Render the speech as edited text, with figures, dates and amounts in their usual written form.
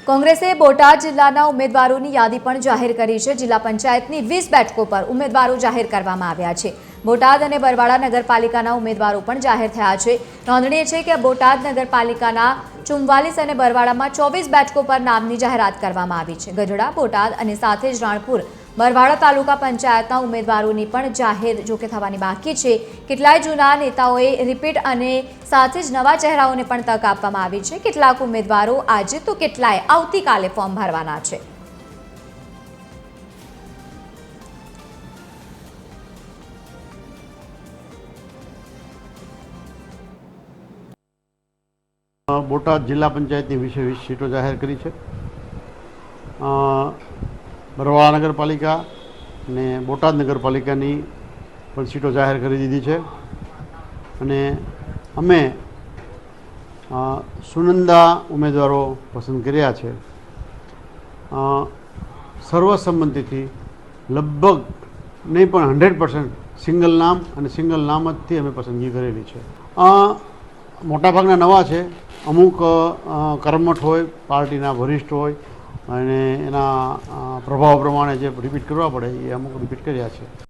કોંગ્રેસે બોટાદ જિલ્લાના ઉમેદવારોની યાદી પણ જાહેર કરી છે। જિલ્લા પંચાયતની 20 બેઠકો પર ઉમેદવારો જાહેર કરવામાં આવ્યા છે। બોટાદ અને બરવાડા નગરપાલિકાના ઉમેદવારો પણ જાહેર થયા છે। નોંધનીય છે કે બોટાદ નગરપાલિકાના 44 અને બરવાડામાં 24 બેઠકો પર નામની જાહેરાત કરવામાં આવી છે। ગઢડા, બોટાદ અને સાથે જ રાણપુર બરવાડા તાલુકા પંચાયતના ઉમેદવારોની પણ જાહેર જોકે થવાની બાકી છે। કેટલાય જૂના નેતાઓએ રિપીટ અને સાથે જ નવા ચહેરાઓને પણ તક આપવામાં આવી છે। કેટલાક ઉમેદવારો આજે તો કેટલાય આવતીકાલે ફોર્મ ભરવાના છે। બોટાદ જિલ્લા પંચાયતની 20 સીટો જાહેર કરી છે। બરવાડા નગરપાલિકા અને બોટાદ નગરપાલિકાની પણ સીટો જાહેર કરી દીધી છે અને અમે સુનંદા ઉમેદવારો પસંદ કર્યા છે। સર્વસંમતિથી લગભગ નહીં પણ 100% સિંગલ નામ અને સિંગલ નામથી અમે પસંદગી કરેલી છે। મોટાભાગના નવા છે, અમુક કર્મઠ હોય, પાર્ટીના વરિષ્ઠ હોય અને એના પ્રભાવ પ્રમાણે જે રિપીટ કરવા પડે એ અમુક રિપીટ કર્યા છે।